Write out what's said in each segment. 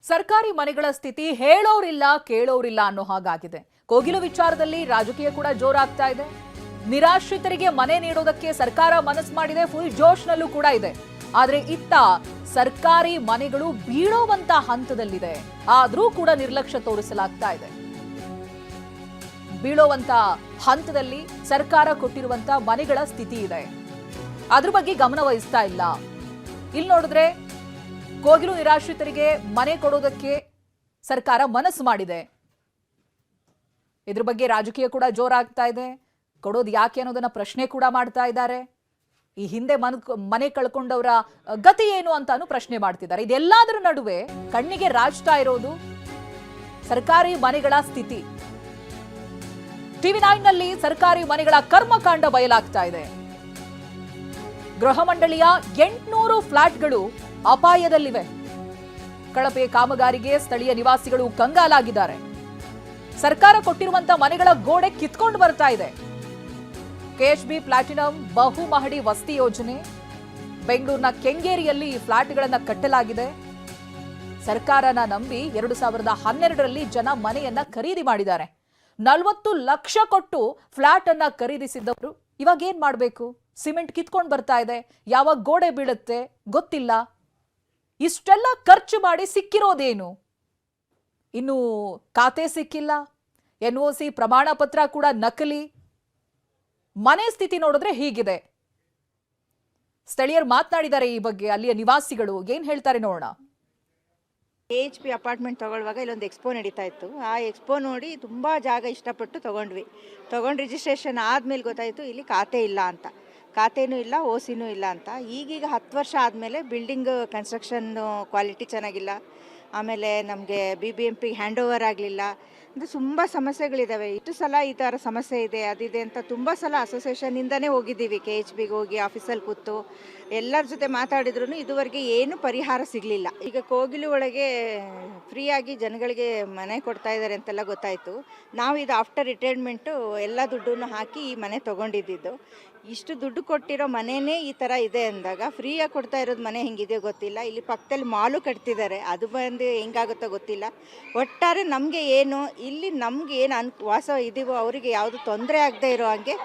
ಸರ್ಕಾರಿ ಮನೆಗಳ ಸ್ಥಿತಿ ಹೇಳೋರಿಲ್ಲ ಕೇಳೋರಿಲ್ಲ ಅನ್ನೋ ಹಾಗಾಗಿದೆ. ಕೋಗಿಲು ವಿಚಾರದಲ್ಲಿ ರಾಜಕೀಯ ಕೂಡ ಜೋರಾಗ್ತಾ ಇದೆ. ನಿರಾಶ್ರಿತರಿಗೆ ಮನೆ ನೀಡೋದಕ್ಕೆ ಸರ್ಕಾರ ಮನಸ್ಸು ಮಾಡಿದೆ, ಫುಲ್ ಜೋಶ್ನಲ್ಲೂ ಕೂಡ ಇದೆ. ಆದ್ರೆ ಇತ್ತ ಸರ್ಕಾರಿ ಮನೆಗಳು ಬೀಳೋವಂತ ಹಂತದಲ್ಲಿದೆ, ಆದ್ರೂ ಕೂಡ ನಿರ್ಲಕ್ಷ್ಯ ತೋರಿಸಲಾಗ್ತಾ ಇದೆ. ಬೀಳೋವಂತ ಹಂತದಲ್ಲಿ ಸರ್ಕಾರ ಕೊಟ್ಟಿರುವಂತ ಮನೆಗಳ ಸ್ಥಿತಿ ಇದೆ, ಅದ್ರ ಬಗ್ಗೆ ಗಮನ ವಹಿಸ್ತಾ ಇಲ್ಲ. ಇಲ್ಲಿ ನೋಡಿದ್ರೆ ಕೋಗಿಲು ನಿರಾಶ್ರಿತರಿಗೆ ಮನೆ ಕೊಡೋದಕ್ಕೆ ಸರ್ಕಾರ ಮನಸ್ಸು ಮಾಡಿದೆ. ಇದ್ರ ಬಗ್ಗೆ ರಾಜಕೀಯ ಕೂಡ ಜೋರಾಗ್ತಾ ಇದೆ. ಕೊಡೋದು ಯಾಕೆ ಅನ್ನೋದನ್ನ ಪ್ರಶ್ನೆ ಕೂಡ ಮಾಡ್ತಾ ಇದ್ದಾರೆ. ಈ ಹಿಂದೆ ಮನೆ ಕಳ್ಕೊಂಡವರ ಗತಿ ಏನು ಅಂತಾನು ಪ್ರಶ್ನೆ ಮಾಡ್ತಿದ್ದಾರೆ. ಇದೆಲ್ಲದರ ನಡುವೆ ಕಣ್ಣಿಗೆ ರಾಜ್ತಾ ಇರೋದು ಸರ್ಕಾರಿ ಮನೆಗಳ ಸ್ಥಿತಿ. ಟಿವಿ9 ನಲ್ಲಿ ಸರ್ಕಾರಿ ಮನೆಗಳ ಕರ್ಮಕಾಂಡ ಬಯಲಾಗ್ತಾ ಇದೆ. ಗೃಹ ಮಂಡಳಿಯ 800 ಫ್ಲಾಟ್ಗಳು ಅಪಾಯದಲ್ಲಿವೆ. ಕಳಪೆ ಕಾಮಗಾರಿಗೆ ಸ್ಥಳೀಯ ನಿವಾಸಿಗಳು ಕಂಗಾಲಾಗಿದ್ದಾರೆ. ಸರ್ಕಾರ ಕೊಟ್ಟಿರುವಂತ ಮನೆಗಳ ಗೋಡೆ ಕಿತ್ಕೊಂಡು ಬರ್ತಾ ಇದೆ. ಕೆಎಚ್ಬಿ ಪ್ಲಾಟಿನಂ ಬಹುಮಹಡಿ ವಸತಿ ಯೋಜನೆ ಬೆಂಗಳೂರಿನ ಕೆಂಗೇರಿಯಲ್ಲಿ ಈ ಫ್ಲಾಟ್ಗಳನ್ನ ಕಟ್ಟಲಾಗಿದೆ. ಸರ್ಕಾರನ ನಂಬಿ 2012ರಲ್ಲಿ ಜನ ಮನೆಯನ್ನ ಖರೀದಿ ಮಾಡಿದ್ದಾರೆ. 40 ಲಕ್ಷ ಕೊಟ್ಟು ಫ್ಲಾಟ್ ಅನ್ನ ಖರೀದಿಸಿದವರು ಇವಾಗ ಏನ್ ಮಾಡ್ಬೇಕು? ಸಿಮೆಂಟ್ ಕಿತ್ಕೊಂಡು ಬರ್ತಾ ಇದೆ, ಯಾವಾಗ ಗೋಡೆ ಬೀಳುತ್ತೆ ಗೊತ್ತಿಲ್ಲ. ಇಷ್ಟೆಲ್ಲ ಖರ್ಚು ಮಾಡಿ ಸಿಕ್ಕಿರೋದೇನು? ಇನ್ನು ಖಾತೆ ಸಿಕ್ಕಿಲ್ಲ, NOC ಪ್ರಮಾಣ ಪತ್ರ ಕೂಡ ನಕಲಿ. ಮನೆ ಸ್ಥಿತಿ ನೋಡಿದ್ರೆ ಹೀಗಿದೆ. ಸ್ಥಳೀಯರು ಮಾತನಾಡಿದ್ದಾರೆ ಈ ಬಗ್ಗೆ. ಅಲ್ಲಿಯ ನಿವಾಸಿಗಳು ಏನ್ ಹೇಳ್ತಾರೆ ನೋಡೋಣ. KHP ಅಪಾರ್ಟ್ಮೆಂಟ್ ತಗೊಳ್ಳುವಾಗ ಇಲ್ಲೊಂದು ಎಕ್ಸ್ಪೋ ನಡೀತಾ ಇತ್ತು. ಆ ಎಕ್ಸ್ಪೋ ನೋಡಿ ತುಂಬ ಜಾಗ ಇಷ್ಟಪಟ್ಟು ತಗೊಂಡು ರಿಜಿಸ್ಟ್ರೇಷನ್ ಆದಮೇಲೆ ಗೊತ್ತಾಯಿತು ಇಲ್ಲಿ ಖಾತೆ ಇಲ್ಲ ಅಂತ. ಖಾತೆನೂ ಇಲ್ಲ, OCನೂ ಇಲ್ಲ ಅಂತ. ಈಗೀಗ 10 ವರ್ಷ ಆದಮೇಲೆ ಬಿಲ್ಡಿಂಗ್ ಕನ್ಸ್ಟ್ರಕ್ಷನ್ ಕ್ವಾಲಿಟಿ ಚೆನ್ನಾಗಿಲ್ಲ, ಆಮೇಲೆ ನಮಗೆ BBMP ಹ್ಯಾಂಡ್ ಓವರ್ ಆಗಲಿಲ್ಲ, ಅಂದರೆ ತುಂಬ ಸಮಸ್ಯೆಗಳಿದ್ದಾವೆ. ಇಷ್ಟು ಸಲ ಈ ಥರ ಸಮಸ್ಯೆ ಇದೆ ಅದಿದೆ ಅಂತ ತುಂಬ ಸಲ ಅಸೋಸಿಯೇಷನ್ನಿಂದನೇ ಹೋಗಿದ್ದೀವಿ. KHBಗೆ ಹೋಗಿ ಆಫೀಸಲ್ಲಿ ಕೂತು ಎಲ್ಲರ ಜೊತೆ ಮಾತಾಡಿದ್ರು ಇದುವರೆಗೆ ಏನು ಪರಿಹಾರ ಸಿಗಲಿಲ್ಲ. ಈಗ ಕೋಗಿಲು ಒಳಗೆ ಫ್ರೀಯಾಗಿ ಜನಗಳಿಗೆ ಮನೆ ಕೊಡ್ತಾ ಇದ್ದಾರೆ ಅಂತೆಲ್ಲ ಗೊತ್ತಾಯಿತು. ನಾವು ಇದು ಆಫ್ಟರ್ ರಿಟೈರ್ಮೆಂಟು ಎಲ್ಲ ದುಡ್ಡನ್ನು ಹಾಕಿ ಈ ಮನೆ ತೊಗೊಂಡಿದ್ದು. ಇಷ್ಟು ದುಡ್ಡು ಕೊಟ್ಟಿರೋ ಮನೆಯೇ ಈ ಥರ ಇದೆ ಅಂದಾಗ ಫ್ರೀಯಾಗಿ ಕೊಡ್ತಾ ಇರೋದು ಮನೆ ಹೆಂಗಿದೆಯೋ ಗೊತ್ತಿಲ್ಲ. ಇಲ್ಲಿ ಪಕ್ಕದಲ್ಲಿ ಮಾಲು ಕಟ್ತಿದ್ದಾರೆ, ಅದು ಬಂದು ಹೆಂಗಾಗುತ್ತೋ ಗೊತ್ತಿಲ್ಲ. ಒಟ್ಟಾರೆ ನಮಗೆ ಏನು ಇಲ್ಲಿ ನಮ್ಗೆ ಏನು ವಾಸ ಇದೀವೋ ಅವರಿಗೆ ಯಾವುದು ತೊಂದರೆ ಆಗದೆ ಇರೋ ಹಾಗೆ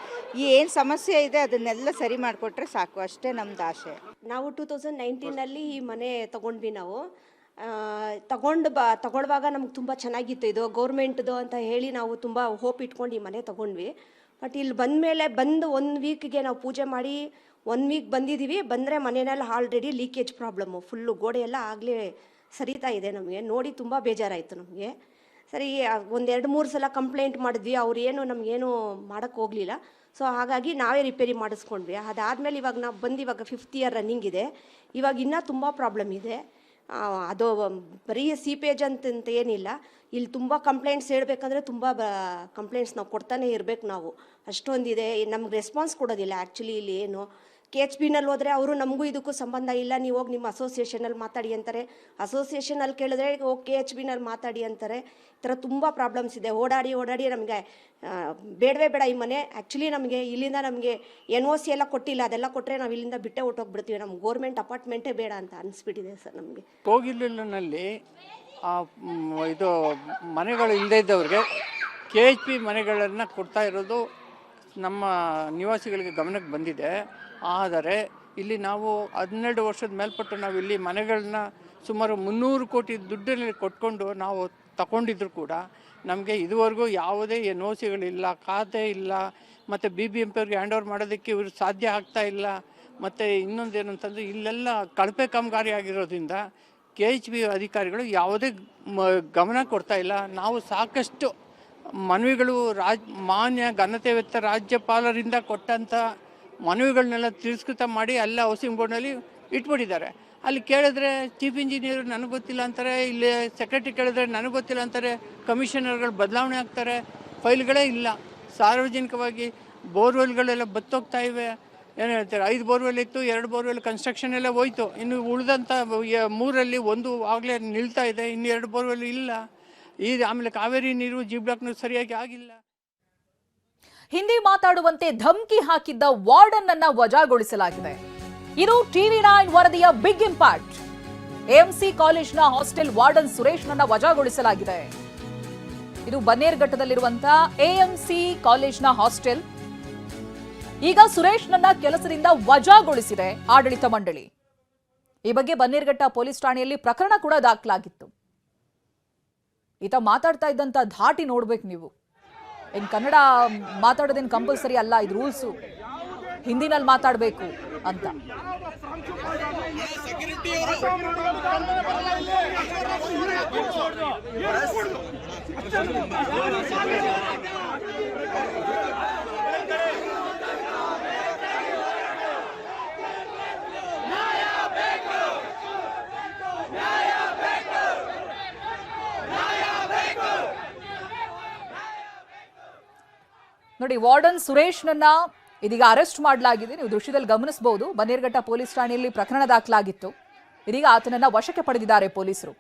ಏನು ಸಮಸ್ಯೆ ಇದೆ ಅದನ್ನೆಲ್ಲ ಸರಿ ಮಾಡಿಕೊಟ್ರೆ ಸಾಕು, ಅಷ್ಟೇ ನಮ್ದು ಆಸೆ. ನಾವು 2019ನಲ್ಲಿ ಈ ಮನೆ ತೊಗೊಂಡ್ವಿ. ನಾವು ತಗೊಳ್ಳುವಾಗ ನಮ್ಗೆ ತುಂಬ ಚೆನ್ನಾಗಿತ್ತು. ಇದು ಗೌರ್ಮೆಂಟ್ದು ಅಂತ ಹೇಳಿ ನಾವು ತುಂಬ ಹೋಪ್ ಇಟ್ಕೊಂಡು ಈ ಮನೆ ತೊಗೊಂಡ್ವಿ. ಬಟ್ ಇಲ್ಲಿ ಬಂದು 1 ವೀಕ್ಗೆ ನಾವು ಪೂಜೆ ಮಾಡಿ 1 ವೀಕ್ ಬಂದಿದ್ದೀವಿ. ಬಂದರೆ ಮನೆಯಲ್ಲಿ ಆಲ್ರೆಡಿ ಲೀಕೇಜ್ ಪ್ರಾಬ್ಲಮ್ಮು, ಫುಲ್ಲು ಗೋಡೆ ಎಲ್ಲ ಆಗಲೇ ಸರಿತಾ ಇದೆ. ನಮಗೆ ನೋಡಿ ತುಂಬ ಬೇಜಾರಾಯಿತು ನಮಗೆ. ಸರಿ, 1-2-3 ಸಲ ಕಂಪ್ಲೇಂಟ್ ಮಾಡಿದ್ವಿ, ಅವ್ರು ಏನು ನಮಗೇನು ಮಾಡೋಕ್ಕೆ ಹೋಗಲಿಲ್ಲ. ಸೊ ಹಾಗಾಗಿ ನಾವೇ ರಿಪೇರಿ ಮಾಡಿಸ್ಕೊಂಡ್ವಿ. ಅದಾದಮೇಲೆ ಇವಾಗ ನಾವು ಇವಾಗ 5th ಇಯರ್ ರನ್ನಿಂಗ್ ಇದೆ. ಇವಾಗ ಇನ್ನೂ ತುಂಬ ಪ್ರಾಬ್ಲಮ್ ಇದೆ. ಅದು ಬರೀ ಸೀಪೇಜ್ ಅಂತ ಏನಿಲ್ಲ, ಇಲ್ಲಿ ತುಂಬ ಕಂಪ್ಲೇಂಟ್ಸ್ ಹೇಳ್ಬೇಕಂದ್ರೆ ತುಂಬ ಕಂಪ್ಲೇಂಟ್ಸ್ ನಾವು ಕೊಡ್ತಾನೆ ಇರಬೇಕು. ನಾವು ಅಷ್ಟೊಂದಿದೆ, ನಮ್ಗೆ ರೆಸ್ಪಾನ್ಸ್ ಕೊಡೋದಿಲ್ಲ. ಆ್ಯಕ್ಚುಲಿ ಇಲ್ಲಿ ಏನು KHBನಲ್ಲಿ ಹೋದರೆ ಅವರು ನಮಗೂ ಇದಕ್ಕೂ ಸಂಬಂಧ ಇಲ್ಲ, ನೀವು ಹೋಗಿ ನಿಮ್ಮ ಅಸೋಸಿಯೇಷನಲ್ಲಿ ಮಾತಾಡಿ ಅಂತಾರೆ. ಅಸೋಸಿಯೇಷನಲ್ಲಿ ಕೇಳಿದ್ರೆ ಹೋಗಿ KHBನಲ್ಲಿ ಮಾತಾಡಿ ಅಂತಾರೆ. ಈ ಥರ ತುಂಬ ಪ್ರಾಬ್ಲಮ್ಸ್ ಇದೆ. ಓಡಾಡಿ ನಮಗೆ ಬೇಡವೇ ಬೇಡ ಈ ಮನೆ. ಆ್ಯಕ್ಚುಲಿ ನಮಗೆ ಇಲ್ಲಿಂದ ನಮಗೆ NOC ಎಲ್ಲ ಕೊಟ್ಟಿಲ್ಲ, ಅದೆಲ್ಲ ಕೊಟ್ಟರೆ ನಾವು ಇಲ್ಲಿಂದ ಬಿಟ್ಟೆ ಹೊಟ್ಟೋಗ್ಬಿಡ್ತೀವಿ. ನಮ್ಗೆ ಗೋರ್ಮೆಂಟ್ ಅಪಾರ್ಟ್ಮೆಂಟೇ ಬೇಡ ಅಂತ ಅನಿಸ್ಬಿಟ್ಟಿದೆ ಸರ್ ನಮಗೆ. ಕೋಗಿಲಿನಲ್ಲಿ ಇದು ಮನೆಗಳು ಇಲ್ಲದೇ ಇದ್ದವ್ರಿಗೆ KHB ಮನೆಗಳನ್ನು ಕೊಡ್ತಾ ಇರೋದು ನಮ್ಮ ನಿವಾಸಿಗಳಿಗೆ ಗಮನಕ್ಕೆ ಬಂದಿದೆ. ಆದರೆ ಇಲ್ಲಿ ನಾವು 12 ವರ್ಷದ ಮೇಲ್ಪಟ್ಟು ನಾವು ಇಲ್ಲಿ ಮನೆಗಳನ್ನ ಸುಮಾರು 300 ಕೋಟಿ ದುಡ್ಡಲ್ಲಿ ಕೊಟ್ಕೊಂಡು ನಾವು ತಗೊಂಡಿದ್ರು ಕೂಡ ನಮಗೆ ಇದುವರೆಗೂ ಯಾವುದೇ NOCಗಳಿಲ್ಲ, ಖಾತೆ ಇಲ್ಲ, ಮತ್ತು BBMP ಅವ್ರಿಗೆ ಹ್ಯಾಂಡ್ ಓವರ್ ಮಾಡೋದಕ್ಕೆ ಇವರು ಸಾಧ್ಯ ಆಗ್ತಾ ಇಲ್ಲ. ಮತ್ತು ಇನ್ನೊಂದೇನು ಅಂತಂದರೆ ಇಲ್ಲೆಲ್ಲ ಕಳಪೆ ಕಾಮಗಾರಿ ಆಗಿರೋದ್ರಿಂದ KHB ಅಧಿಕಾರಿಗಳು ಯಾವುದೇ ಗಮನ ಕೊಡ್ತಾ ಇಲ್ಲ. ನಾವು ಸಾಕಷ್ಟು ಮನವಿಗಳು ಮಾನ್ಯ ಘನತೆವೆತ್ತ ರಾಜ್ಯಪಾಲರಿಂದ ಕೊಟ್ಟಂಥ ಮನವಿಗಳನ್ನೆಲ್ಲ ತಿರಸ್ಕೃತ ಮಾಡಿ ಎಲ್ಲ ಹೌಸಿಂಗ್ ಬೋರ್ಡ್ನಲ್ಲಿ ಇಟ್ಬಿಟ್ಟಿದ್ದಾರೆ. ಅಲ್ಲಿ ಕೇಳಿದ್ರೆ ಚೀಫ್ ಇಂಜಿನಿಯರ್ ನನಗೆ ಗೊತ್ತಿಲ್ಲ ಅಂತಾರೆ, ಇಲ್ಲಿ ಸೆಕ್ರೆಟರಿ ಕೇಳಿದ್ರೆ ನನಗೆ ಗೊತ್ತಿಲ್ಲ ಅಂತಾರೆ, ಕಮಿಷನರ್ಗಳು ಬದಲಾವಣೆ ಆಗ್ತಾರೆ, ಫೈಲ್ಗಳೇ ಇಲ್ಲ. ಸಾರ್ವಜನಿಕವಾಗಿ ಬೋರ್ವೆಲ್ಗಳೆಲ್ಲ ಬತ್ತೋಗ್ತಾ ಇವೆ. ಏನು ಹೇಳ್ತಾರೆ, 5 ಬೋರ್ವೆಲ್ ಇತ್ತು, 2 ಬೋರ್ವೆಲ್ ಕನ್ಸ್ಟ್ರಕ್ಷನ್ ಎಲ್ಲ ಹೋಯ್ತು. ಇನ್ನು ಉಳಿದಂಥ 3ರಲ್ಲಿ 1 ಆಗಲೇ ನಿಲ್ತಾ ಇದೆ, ಇನ್ನು 2 ಬೋರ್ವೆಲ್ ಇಲ್ಲ. ಆಮೇಲೆ ಕಾವೇರಿ ನೀರು ಜಿ ಬ್ಲಾಕ್ ನೀರು ಸರಿಯಾಗಿ ಆಗಿಲ್ಲ. ಹಿಂದಿ ಮಾತಾಡುವಂತೆ ಧಮಕಿ ಹಾಕಿದ್ದ ವಾರ್ಡನ್ ಅನ್ನ ವಜಾಗೊಳಿಸಲಾಗಿದೆ. ಇದು ಟಿವಿ9 ವರದಿಯ ಬಿಗ್ ಇಂಪ್ಯಾಕ್ಟ್. ಎಎಂಸಿ ಕಾಲೇಜ್ನ ಹಾಸ್ಟೆಲ್ ವಾರ್ಡನ್ ಸುರೇಶ್ನನ್ನ ವಜಾಗೊಳಿಸಲಾಗಿದೆ. ಇದು ಬನ್ನೇರುಘಟ್ಟದಲ್ಲಿರುವಂತಹ ಎಎಂಸಿ ಕಾಲೇಜ್ನ ಹಾಸ್ಟೆಲ್. ಈಗ ಸುರೇಶ್ನನ್ನ ಕೆಲಸದಿಂದ ವಜಾಗೊಳಿಸಿದೆ ಆಡಳಿತ ಮಂಡಳಿ. ಈ ಬಗ್ಗೆ ಬನ್ನೇರುಘಟ್ಟ ಪೊಲೀಸ್ ಠಾಣೆಯಲ್ಲಿ ಪ್ರಕರಣ ಕೂಡ ದಾಖಲಾಗಿತ್ತು. ಈತ ಮಾತಾಡ್ತಾ ಇದ್ದಂತ ಧಾಟಿ ನೋಡ್ಬೇಕು ನೀವು. ಇನ್ ಕನ್ನಡ ಮಾತಾಡೋದೇನು ಕಂಪಲ್ಸರಿ ಅಲ್ಲ, ಇದು ರೂಲ್ಸು, ಹಿಂದಿನಲ್ಲಿ ಮಾತಾಡಬೇಕು ಅಂತ. ನೋಡಿ, ವಾರ್ಡನ್ ಸುರೇಶ್ನನ್ನ ಇದೀಗ ಅರೆಸ್ಟ್ ಮಾಡಲಾಗಿದೆ. ನೀವು ದೃಶ್ಯದಲ್ಲಿ ಗಮನಿಸಬಹುದು. ಬನ್ನೇರುಘಟ್ಟ ಪೊಲೀಸ್ ಠಾಣೆಯಲ್ಲಿ ಪ್ರಕರಣ ದಾಖಲಾಗಿತ್ತು. ಇದೀಗ ಆತನನ್ನ ವಶಕ್ಕೆ ಪಡೆದಿದ್ದಾರೆ ಪೊಲೀಸರು.